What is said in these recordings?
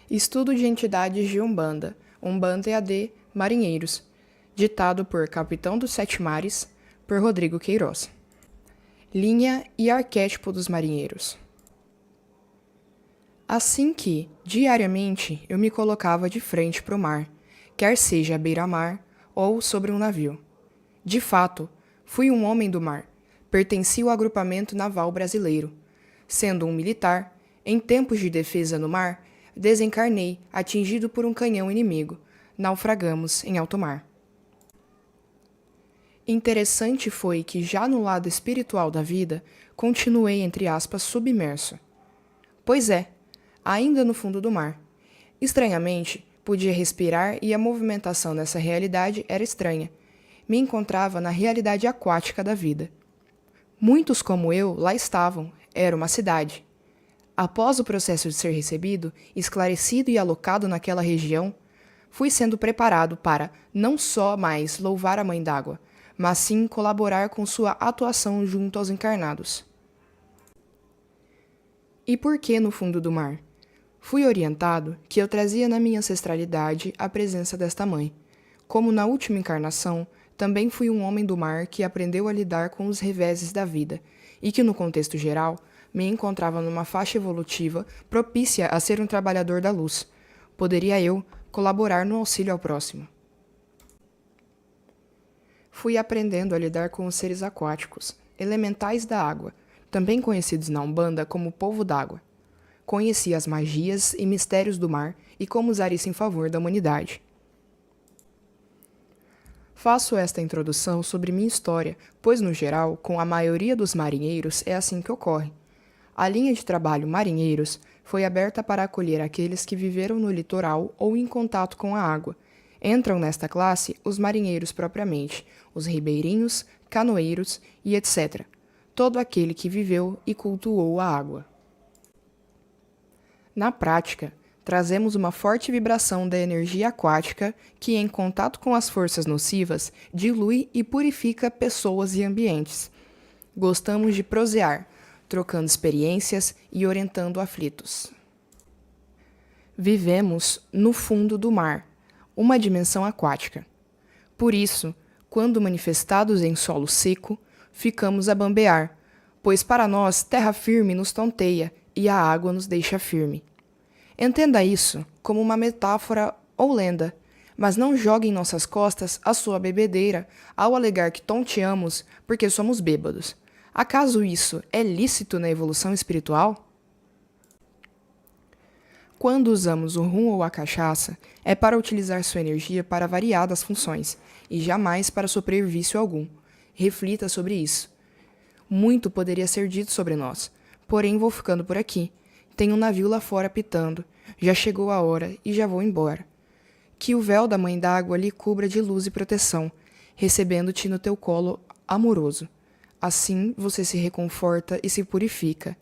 Estudo de entidades de Umbanda, Umbanda EAD, Marinheiros, ditado por Capitão dos Sete Mares, por Rodrigo Queiroz. Linha e arquétipo dos marinheiros. Assim que, diariamente, eu me colocava de frente para o mar, quer seja à beira-mar ou sobre um navio. De fato, fui um homem do mar, pertenci ao agrupamento naval brasileiro. Sendo um militar, em tempos de defesa no mar, desencarnei, atingido por um canhão inimigo. Naufragamos em alto mar. Interessante foi que, já no lado espiritual da vida, continuei, entre aspas, submerso. Pois é, ainda no fundo do mar. Estranhamente, podia respirar e a movimentação nessa realidade era estranha. Me encontrava na realidade aquática da vida. Muitos como eu lá estavam, era uma cidade. Após o processo de ser recebido, esclarecido e alocado naquela região, fui sendo preparado para não só mais louvar a Mãe d'Água, mas sim colaborar com sua atuação junto aos encarnados. E por que no fundo do mar? Fui orientado que eu trazia na minha ancestralidade a presença desta mãe. Como na última encarnação, também fui um homem do mar que aprendeu a lidar com os reveses da vida, e que no contexto geral, me encontrava numa faixa evolutiva propícia a ser um trabalhador da luz. Poderia eu colaborar no auxílio ao próximo. Fui aprendendo a lidar com os seres aquáticos, elementais da água, também conhecidos na Umbanda como povo d'água. Conheci as magias e mistérios do mar e como usar isso em favor da humanidade. Faço esta introdução sobre minha história, pois, no geral, com a maioria dos marinheiros é assim que ocorre. A linha de trabalho Marinheiros foi aberta para acolher aqueles que viveram no litoral ou em contato com a água. Entram nesta classe os marinheiros propriamente, os ribeirinhos, canoeiros e etc. Todo aquele que viveu e cultuou a água. Na prática, trazemos uma forte vibração da energia aquática que, em contato com as forças nocivas, dilui e purifica pessoas e ambientes. Gostamos de prosear, trocando experiências e orientando aflitos. Vivemos no fundo do mar, uma dimensão aquática. Por isso, quando manifestados em solo seco, ficamos a bambear, pois para nós terra firme nos tonteia e a água nos deixa firme. Entenda isso como uma metáfora ou lenda, mas não jogue em nossas costas a sua bebedeira ao alegar que tonteamos porque somos bêbados. Acaso isso é lícito na evolução espiritual? Quando usamos o rum ou a cachaça, é para utilizar sua energia para variadas funções, e jamais para sofrer vício algum. Reflita sobre isso. Muito poderia ser dito sobre nós, porém vou ficando por aqui. Tem um navio lá fora pitando, já chegou a hora e já vou embora. Que o véu da Mãe d'Água lhe cubra de luz e proteção, recebendo-te no teu colo amoroso. Assim você se reconforta e se purifica.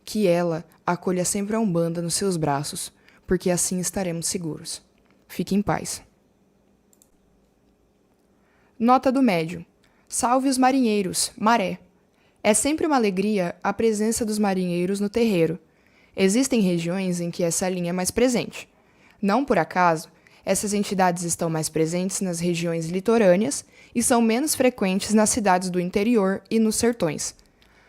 Que ela acolha sempre a Umbanda nos seus braços, porque assim estaremos seguros. Fique em paz. Nota do médium. Salve os marinheiros, maré. É sempre uma alegria a presença dos marinheiros no terreiro. Existem regiões em que essa linha é mais presente. Não por acaso, essas entidades estão mais presentes nas regiões litorâneas e são menos frequentes nas cidades do interior e nos sertões.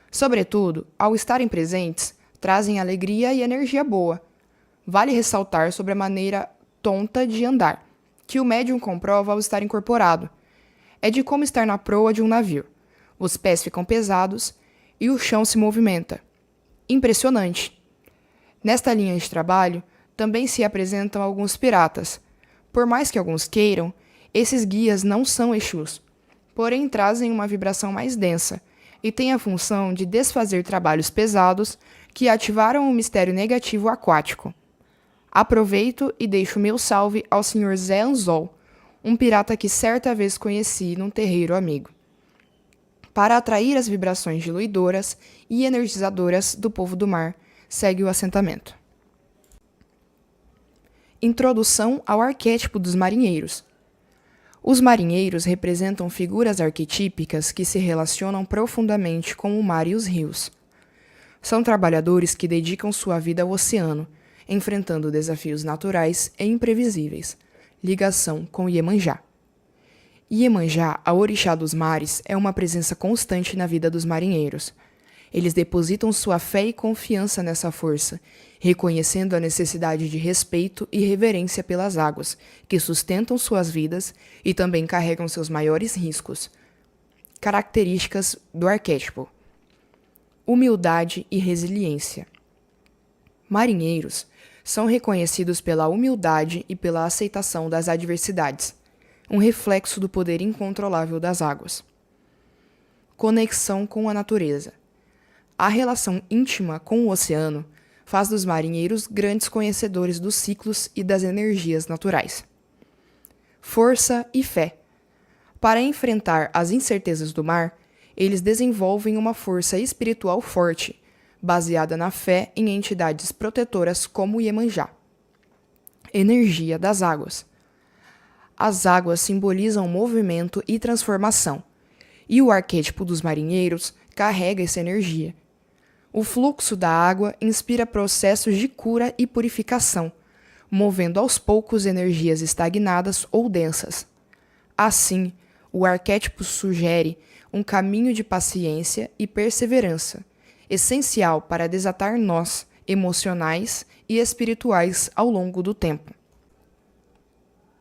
Sobretudo, ao estarem presentes, trazem alegria e energia boa. Vale ressaltar sobre a maneira tonta de andar, que o médium comprova ao estar incorporado. É de como estar na proa de um navio. Os pés ficam pesados e o chão se movimenta. Impressionante! Nesta linha de trabalho, também se apresentam alguns piratas. Por mais que alguns queiram, esses guias não são Exus, porém trazem uma vibração mais densa e têm a função de desfazer trabalhos pesados que ativaram o mistério negativo aquático. Aproveito e deixo meu salve ao Sr. Zé Anzol, um pirata que certa vez conheci num terreiro amigo, para atrair as vibrações diluidoras e energizadoras do povo do mar. Segue o assentamento. Introdução ao arquétipo dos marinheiros. Os marinheiros representam figuras arquetípicas que se relacionam profundamente com o mar e os rios. São trabalhadores que dedicam sua vida ao oceano, enfrentando desafios naturais e imprevisíveis. Ligação com Iemanjá. Iemanjá, a orixá dos mares, é uma presença constante na vida dos marinheiros. Eles depositam sua fé e confiança nessa força, reconhecendo a necessidade de respeito e reverência pelas águas, que sustentam suas vidas e também carregam seus maiores riscos. Características do arquétipo: humildade e resiliência. Marinheiros são reconhecidos pela humildade e pela aceitação das adversidades, um reflexo do poder incontrolável das águas. Conexão com a natureza. A relação íntima com o oceano faz dos marinheiros grandes conhecedores dos ciclos e das energias naturais. Força e fé. Para enfrentar as incertezas do mar, eles desenvolvem uma força espiritual forte, baseada na fé em entidades protetoras como Iemanjá. Energia das águas. As águas simbolizam movimento e transformação, e o arquétipo dos marinheiros carrega essa energia. O fluxo da água inspira processos de cura e purificação, movendo aos poucos energias estagnadas ou densas. Assim, o arquétipo sugere um caminho de paciência e perseverança, essencial para desatar nós emocionais e espirituais ao longo do tempo.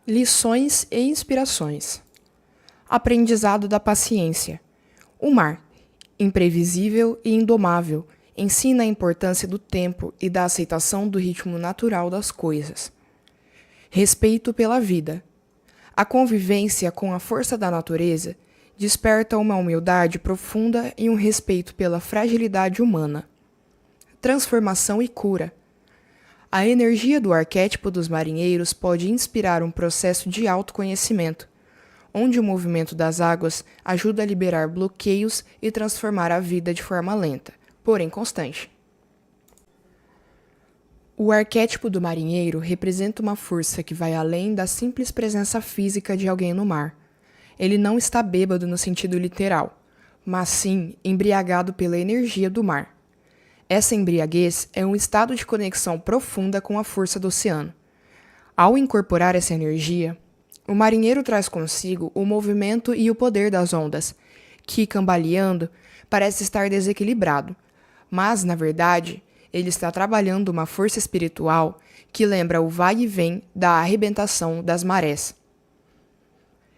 Lições e inspirações. Aprendizado da paciência. O mar, imprevisível e indomável, ensina a importância do tempo e da aceitação do ritmo natural das coisas. Respeito pela vida. A convivência com a força da natureza desperta uma humildade profunda e um respeito pela fragilidade humana. Transformação e cura. A energia do arquétipo dos marinheiros pode inspirar um processo de autoconhecimento, onde o movimento das águas ajuda a liberar bloqueios e transformar a vida de forma lenta, porém constante. O arquétipo do marinheiro representa uma força que vai além da simples presença física de alguém no mar. Ele não está bêbado no sentido literal, mas sim embriagado pela energia do mar. Essa embriaguez é um estado de conexão profunda com a força do oceano. Ao incorporar essa energia, o marinheiro traz consigo o movimento e o poder das ondas, que, cambaleando, parece estar desequilibrado, mas, na verdade, ele está trabalhando uma força espiritual que lembra o vai e vem da arrebentação das marés.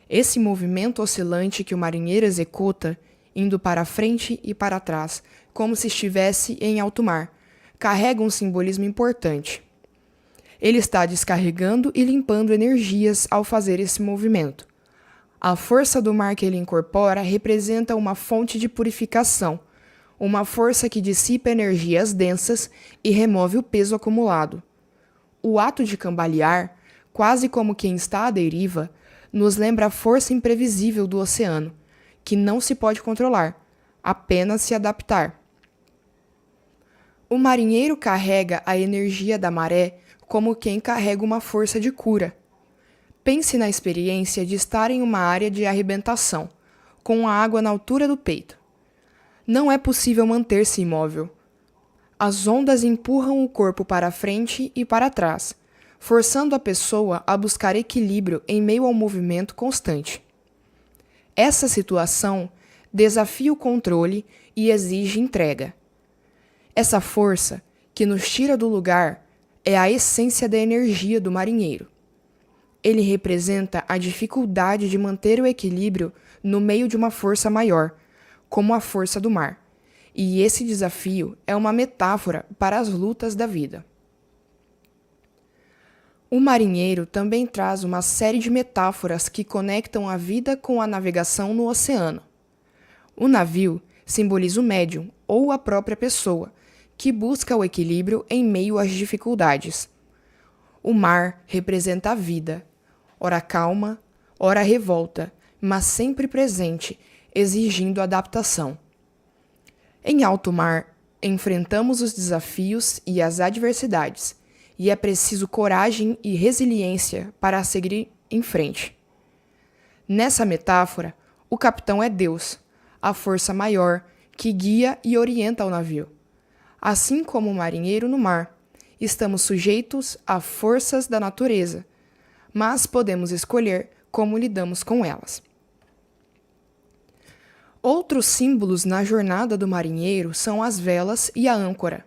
Esse movimento oscilante que o marinheiro executa, indo para frente e para trás, como se estivesse em alto mar, carrega um simbolismo importante. Ele está descarregando e limpando energias ao fazer esse movimento. A força do mar que ele incorpora representa uma fonte de purificação, uma força que dissipa energias densas e remove o peso acumulado. O ato de cambalear, quase como quem está à deriva, nos lembra a força imprevisível do oceano, que não se pode controlar, apenas se adaptar. O marinheiro carrega a energia da maré como quem carrega uma força de cura. Pense na experiência de estar em uma área de arrebentação, com a água na altura do peito. Não é possível manter-se imóvel. As ondas empurram o corpo para frente e para trás, forçando a pessoa a buscar equilíbrio em meio ao movimento constante. Essa situação desafia o controle e exige entrega. Essa força, que nos tira do lugar, é a essência da energia do marinheiro. Ele representa a dificuldade de manter o equilíbrio no meio de uma força maior, como a força do mar. E esse desafio é uma metáfora para as lutas da vida. O marinheiro também traz uma série de metáforas que conectam a vida com a navegação no oceano. O navio simboliza o médium ou a própria pessoa, que busca o equilíbrio em meio às dificuldades. O mar representa a vida, ora calma, ora revolta, mas sempre presente, exigindo adaptação. Em alto mar, enfrentamos os desafios e as adversidades, e é preciso coragem e resiliência para seguir em frente. Nessa metáfora, o capitão é Deus, a força maior que guia e orienta o navio, assim como o marinheiro no mar, Estamos sujeitos a forças da natureza, mas podemos escolher como lidamos com elas. Outros símbolos na jornada do marinheiro são as velas e a âncora.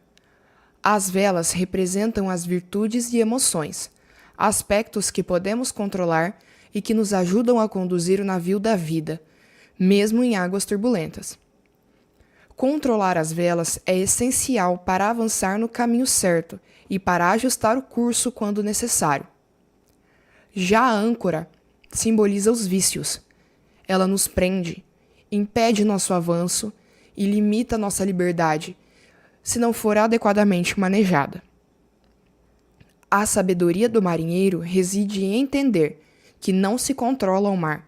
As velas representam as virtudes e emoções, aspectos que podemos controlar e que nos ajudam a conduzir o navio da vida, mesmo em águas turbulentas. Controlar as velas é essencial para avançar no caminho certo e para ajustar o curso quando necessário. Já a âncora simboliza os vícios. Ela nos prende, impede nosso avanço e limita nossa liberdade, se não for adequadamente manejada. A sabedoria do marinheiro reside em entender que não se controla o mar,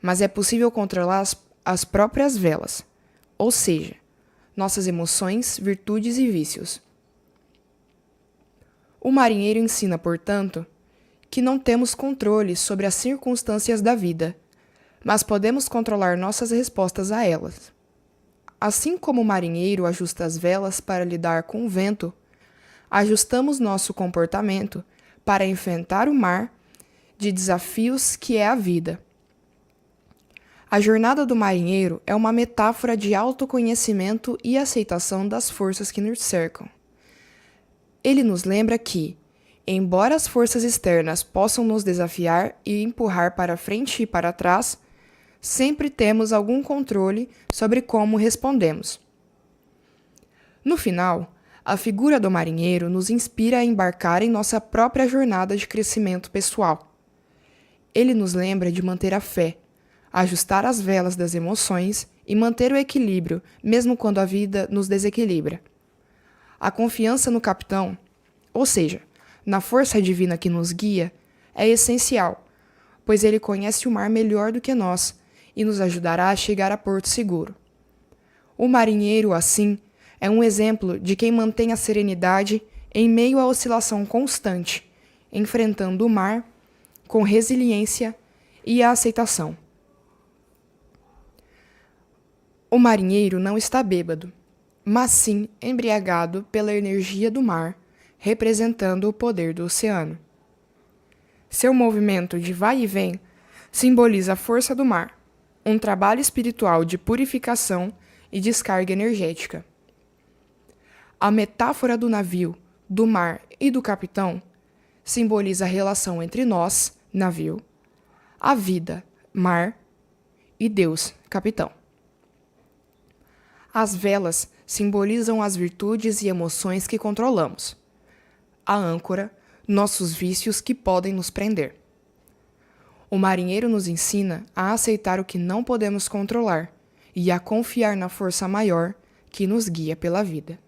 mas é possível controlar as próprias velas, ou seja, nossas emoções, virtudes e vícios. O marinheiro ensina, portanto, que não temos controle sobre as circunstâncias da vida, mas podemos controlar nossas respostas a elas. Assim como o marinheiro ajusta as velas para lidar com o vento, ajustamos nosso comportamento para enfrentar o mar de desafios que é a vida. A jornada do marinheiro é uma metáfora de autoconhecimento e aceitação das forças que nos cercam. Ele nos lembra que, embora as forças externas possam nos desafiar e empurrar para frente e para trás, sempre temos algum controle sobre como respondemos. No final, a figura do marinheiro nos inspira a embarcar em nossa própria jornada de crescimento pessoal. Ele nos lembra de manter a fé, ajustar as velas das emoções e manter o equilíbrio, mesmo quando a vida nos desequilibra. A confiança no capitão, ou seja, na força divina que nos guia, é essencial, pois ele conhece o mar melhor do que nós e nos ajudará a chegar a porto seguro. O marinheiro, assim, é um exemplo de quem mantém a serenidade em meio à oscilação constante, enfrentando o mar com resiliência e a aceitação. O marinheiro não está bêbado, mas sim embriagado pela energia do mar, representando o poder do oceano. Seu movimento de vai e vem simboliza a força do mar, um trabalho espiritual de purificação e descarga energética. A metáfora do navio, do mar e do capitão simboliza a relação entre nós, navio, a vida, mar, e Deus, capitão. As velas simbolizam as virtudes e emoções que controlamos. A âncora, nossos vícios que podem nos prender. O marinheiro nos ensina a aceitar o que não podemos controlar e a confiar na força maior que nos guia pela vida.